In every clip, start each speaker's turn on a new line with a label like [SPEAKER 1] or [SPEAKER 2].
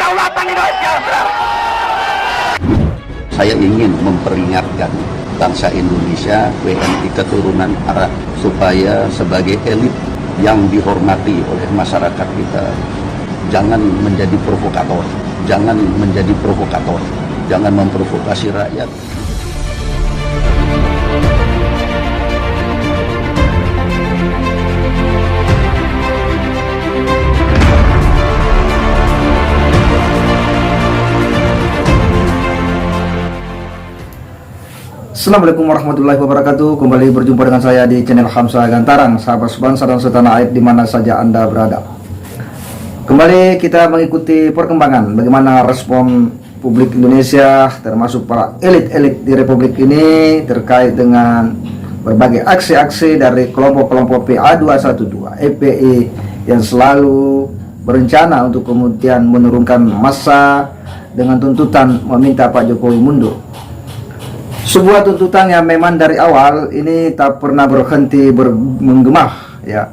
[SPEAKER 1] kedaulatan Indonesia.
[SPEAKER 2] Saya ingin memperingatkan bangsa Indonesia, WNI keturunan Arab, supaya sebagai elit yang dihormati oleh masyarakat kita, jangan menjadi provokator, jangan memprovokasi rakyat.
[SPEAKER 3] Assalamualaikum warahmatullahi wabarakatuh. Kembali berjumpa dengan saya di channel Hamzah Gantarang, sahabat sebangsa dan setanah air di mana saja Anda berada. Kembali kita mengikuti perkembangan bagaimana respon publik Indonesia, termasuk para elit-elit di Republik ini terkait dengan berbagai aksi-aksi dari kelompok-kelompok PA212, FPI yang selalu berencana untuk kemudian menurunkan massa dengan tuntutan meminta Pak Jokowi mundur. Sebuah tuntutan yang memang dari awal ini tak pernah berhenti menggema, ya,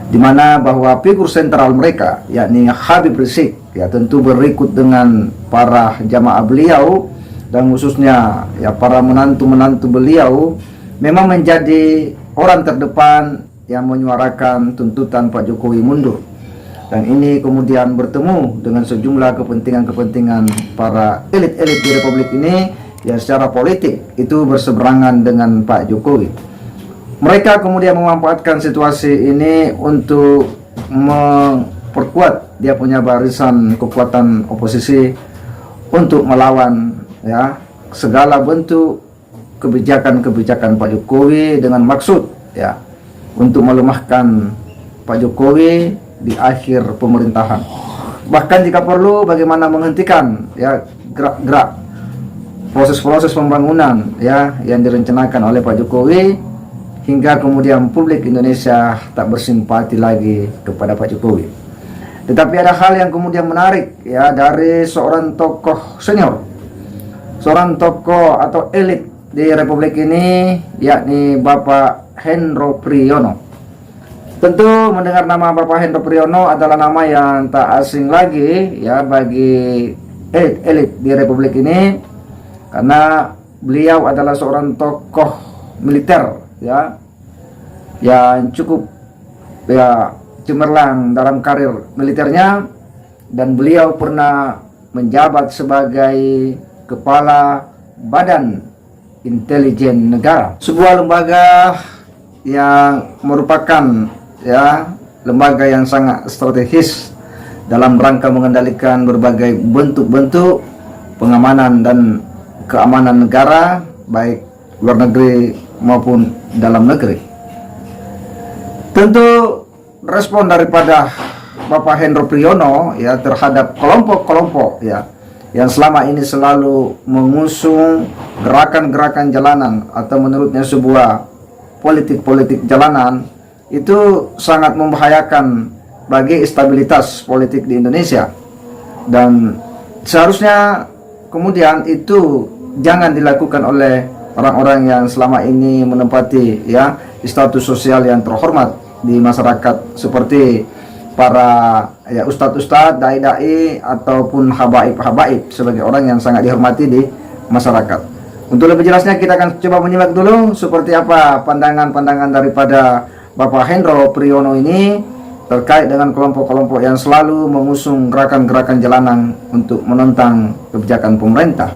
[SPEAKER 3] dimana bahwa figur sentral mereka, yakni Habib Rizik, ya, tentu berikut dengan para jamaah beliau dan khususnya ya para menantu beliau, memang menjadi orang terdepan yang menyuarakan tuntutan Pak Jokowi mundur. Dan ini kemudian bertemu dengan sejumlah kepentingan para elit-elit di Republik ini yang secara politik itu berseberangan dengan Pak Jokowi. Mereka kemudian memanfaatkan situasi ini untuk memperkuat dia punya barisan kekuatan oposisi untuk melawan, ya, segala bentuk kebijakan-kebijakan Pak Jokowi dengan maksud, ya, untuk melemahkan Pak Jokowi di akhir pemerintahan. Bahkan jika perlu bagaimana menghentikan, ya, gerak-gerak proses-proses pembangunan, ya, yang direncanakan oleh Pak Jokowi, hingga kemudian publik Indonesia tak bersimpati lagi kepada Pak Jokowi. Tetapi ada hal yang kemudian menarik, ya, dari seorang tokoh senior, seorang tokoh atau elit di Republik ini, yakni Bapak Hendro Priyono. Tentu mendengar nama Bapak Hendro Priyono adalah nama yang tak asing lagi, ya, bagi elit di Republik ini, karena beliau adalah seorang tokoh militer, ya, yang cukup, ya, cemerlang dalam karir militernya, dan beliau pernah menjabat sebagai kepala Badan Intelijen Negara, sebuah lembaga yang merupakan, ya, lembaga yang sangat strategis dalam rangka mengendalikan berbagai bentuk-bentuk pengamanan dan keamanan negara, baik luar negeri maupun dalam negeri. Tentu respon daripada Bapak Hendro Priyono, ya, terhadap kelompok-kelompok, ya, yang selama ini selalu mengusung gerakan-gerakan jalanan atau menurutnya sebuah politik-politik jalanan, itu sangat membahayakan bagi stabilitas politik di Indonesia, dan seharusnya kemudian itu jangan dilakukan oleh orang-orang yang selama ini menempati, ya, status sosial yang terhormat di masyarakat, seperti para, ya, ustadz-ustadz, dai-dai ataupun habaib-habaib, sebagai orang yang sangat dihormati di masyarakat. Untuk lebih jelasnya kita akan coba menyimak dulu seperti apa pandangan-pandangan daripada Bapak Hendro Priyono ini terkait dengan kelompok-kelompok yang selalu mengusung gerakan-gerakan jalanan untuk menentang kebijakan pemerintah.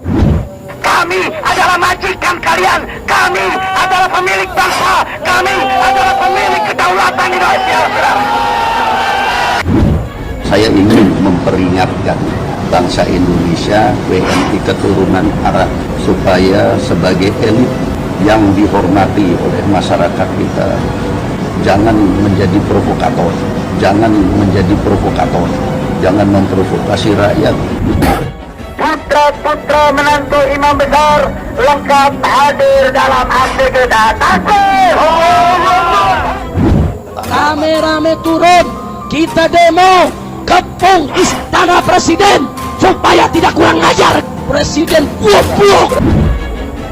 [SPEAKER 1] Kami adalah majikan kalian, kami adalah pemilik bangsa, kami adalah pemilik kedaulatan Indonesia.
[SPEAKER 2] Saya ingin memperingatkan bangsa Indonesia, WNI keturunan Arab, supaya sebagai elit yang dihormati oleh masyarakat kita, jangan menjadi provokator, jangan memprovokasi rakyat.
[SPEAKER 1] Putra-putra menantu imam besar lengkap hadir dalam aksi kita. Takbir!
[SPEAKER 4] Rame-rame turun, kita demo kepung istana presiden supaya tidak kurang ajar presiden buok-buok.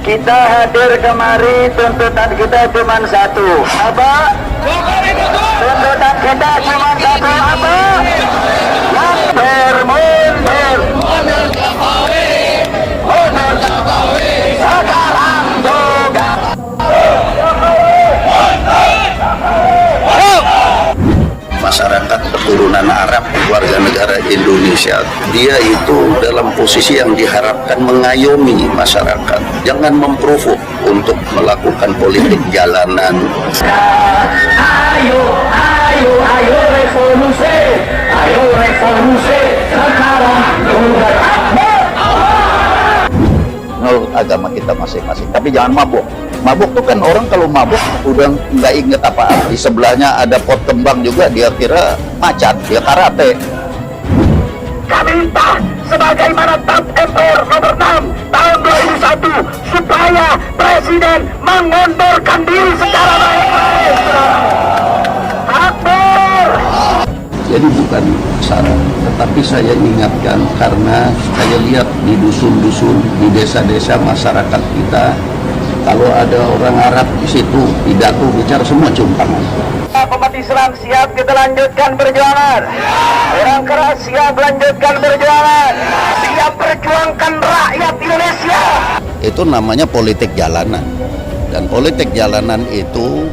[SPEAKER 1] Kita hadir kemari, tuntutan kita cuma satu. Apa? Tuntutan kita cuma satu. Apa? Mundur.
[SPEAKER 2] warga negara Indonesia, dia itu dalam posisi yang diharapkan mengayomi masyarakat, jangan memprovok untuk melakukan politik jalanan.
[SPEAKER 1] Ayo revolusi sekarang juga.
[SPEAKER 2] Agama kita masing-masing, tapi jangan mabuk. Mabuk tuh kan orang kalau mabuk udah nggak inget apa-apa. Di sebelahnya ada pot kembang juga, dia kira macan, dia karate.
[SPEAKER 1] Kami minta sebagaimana TAP MPR nomor 6 tahun 2001 supaya Presiden mengundurkan diri secara baik-baik. Akbar.
[SPEAKER 2] Jadi bukan saran, tetapi saya ingatkan karena saya lihat di dusun-dusun, di desa-desa masyarakat kita, kalau ada orang Arab di situ, pidato bicara semua cumpangan.
[SPEAKER 1] Umat Islam siap kita lanjutkan perjuangan. Orang keras siap lanjutkan perjuangan. Siap perjuangkan rakyat Indonesia.
[SPEAKER 2] Itu namanya politik jalanan, dan politik jalanan itu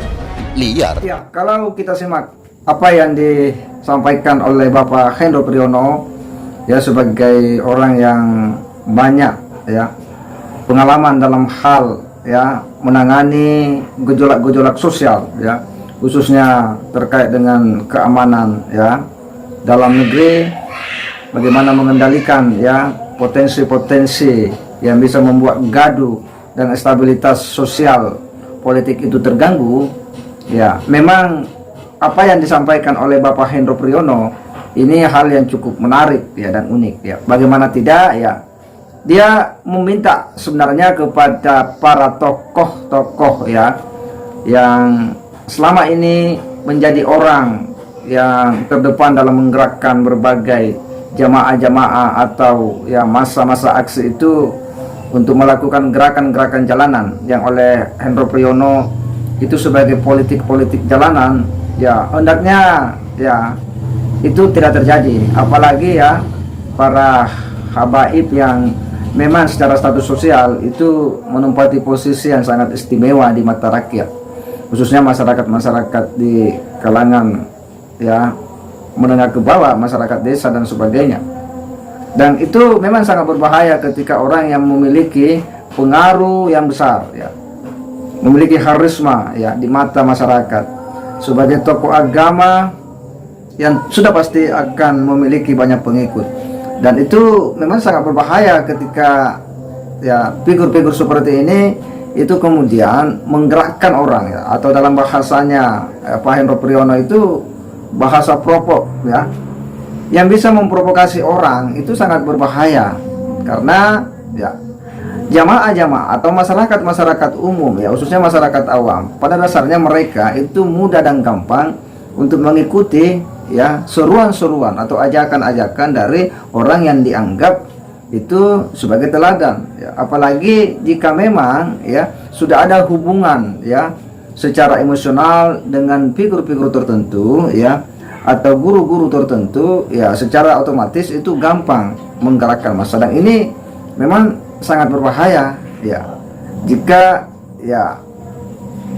[SPEAKER 2] liar.
[SPEAKER 3] Ya, kalau kita simak apa yang disampaikan oleh Bapak Hendro Priyono, ya, sebagai orang yang banyak ya pengalaman dalam hal ya menangani gejolak-gejolak sosial, ya, khususnya terkait dengan keamanan ya dalam negeri, bagaimana mengendalikan ya potensi-potensi yang bisa membuat gaduh dan stabilitas sosial politik itu terganggu. Ya, memang apa yang disampaikan oleh Bapak Hendro Priyono ini hal yang cukup menarik ya dan unik ya. Bagaimana tidak ya, dia meminta sebenarnya kepada para tokoh-tokoh ya yang selama ini menjadi orang yang terdepan dalam menggerakkan berbagai jamaah-jamaah atau ya masa-masa aksi itu untuk melakukan gerakan-gerakan jalanan yang oleh Hendro Priyono itu sebagai politik-politik jalanan. Ya, hendaknya ya itu tidak terjadi, apalagi ya para habaib yang memang secara status sosial itu menempati posisi yang sangat istimewa di mata rakyat, khususnya masyarakat-masyarakat di kalangan ya menengah ke bawah, masyarakat desa dan sebagainya. Dan itu memang sangat berbahaya ketika orang yang memiliki pengaruh yang besar ya, memiliki karisma ya di mata masyarakat, sebagai tokoh agama yang sudah pasti akan memiliki banyak pengikut. Dan itu memang sangat berbahaya ketika ya figur-figur seperti ini itu kemudian menggerakkan orang ya, atau dalam bahasanya Pak Hendro Priyono itu bahasa provok ya, yang bisa memprovokasi orang. Itu sangat berbahaya karena ya jamaah-jamaah atau masyarakat umum ya, khususnya masyarakat awam, pada dasarnya mereka itu mudah dan gampang untuk mengikuti ya seruan-seruan atau ajakan-ajakan dari orang yang dianggap itu sebagai teladan ya. Apalagi jika memang ya sudah ada hubungan ya secara emosional dengan figur-figur tertentu ya atau guru-guru tertentu ya, secara otomatis itu gampang menggerakkan massa. Dan ini memang sangat berbahaya ya jika ya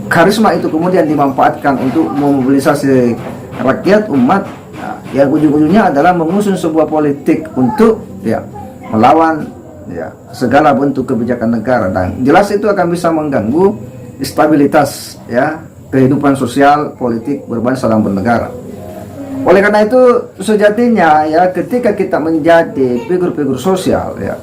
[SPEAKER 3] karisma itu kemudian dimanfaatkan untuk memobilisasi rakyat umat ya, yang ujung-ujungnya adalah mengusung sebuah politik untuk ya melawan ya segala bentuk kebijakan negara, dan jelas itu akan bisa mengganggu stabilitas ya kehidupan sosial politik berbangsa dan bernegara. Oleh karena itu sejatinya ya ketika kita menjadi figur-figur sosial ya,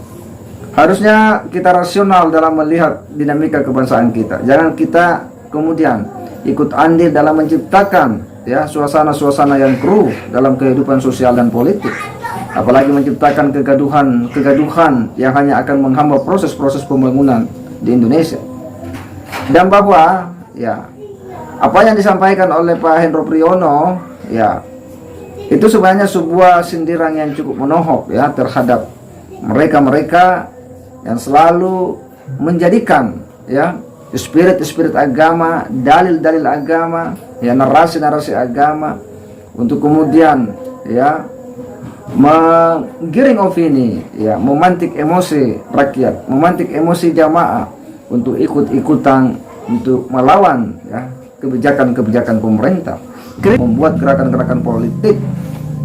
[SPEAKER 3] harusnya kita rasional dalam melihat dinamika kebangsaan kita. Jangan kita kemudian ikut andil dalam menciptakan ya suasana-suasana yang keruh dalam kehidupan sosial dan politik, apalagi menciptakan kegaduhan yang hanya akan menghambat proses-proses pembangunan di Indonesia. Dan bahwa ya apa yang disampaikan oleh Pak Hendro Priyono ya itu sebenarnya sebuah sindiran yang cukup menohok ya terhadap mereka-mereka yang selalu menjadikan ya spirit agama, dalil-dalil agama, ya narasi-narasi agama untuk kemudian ya menggiring opini, ya memantik emosi rakyat, memantik emosi jamaah untuk ikut-ikutan untuk melawan ya kebijakan-kebijakan pemerintah, membuat gerakan-gerakan politik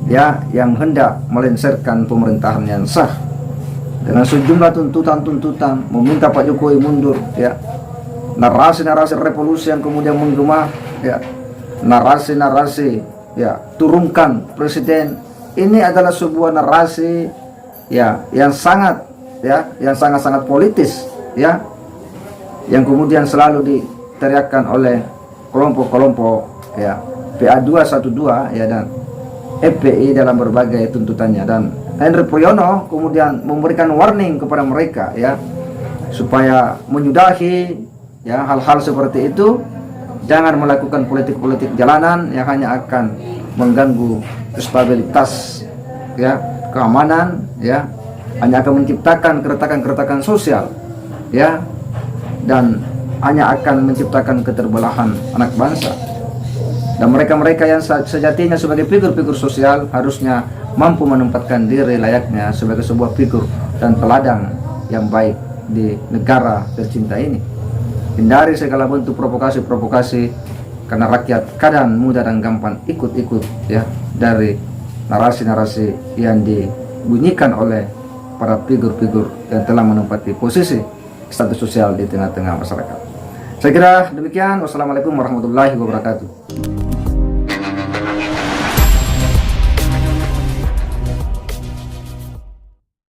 [SPEAKER 3] ya yang hendak melengsarkan pemerintahan yang sah dengan sejumlah tuntutan-tuntutan meminta Pak Jokowi mundur, ya, narasi-narasi revolusi yang kemudian menggema, ya, narasi-narasi, ya, turunkan presiden. Ini adalah sebuah narasi, ya, yang sangat politis, ya, yang kemudian selalu diteriakkan oleh kelompok-kelompok, ya, PA212, ya, dan FPI dalam berbagai tuntutannya. Dan Henry Priyono kemudian memberikan warning kepada mereka, ya, supaya menyudahi, ya, hal-hal seperti itu. Jangan melakukan politik-politik jalanan yang hanya akan mengganggu stabilitas, ya, keamanan, ya, hanya akan menciptakan keretakan-keretakan sosial, ya, dan hanya akan menciptakan keterbelahan anak bangsa. Dan mereka-mereka yang sejatinya sebagai figur-figur sosial harusnya mampu menempatkan diri layaknya sebagai sebuah figur dan teladan yang baik di negara tercinta ini. Hindari segala bentuk provokasi-provokasi, karena rakyat kadang mudah dan gampang ikut-ikut, ya, dari narasi-narasi yang dibunyikan oleh para figur-figur yang telah menempati posisi status sosial di tengah-tengah masyarakat. Saya kira demikian. Wassalamualaikum warahmatullahi wabarakatuh.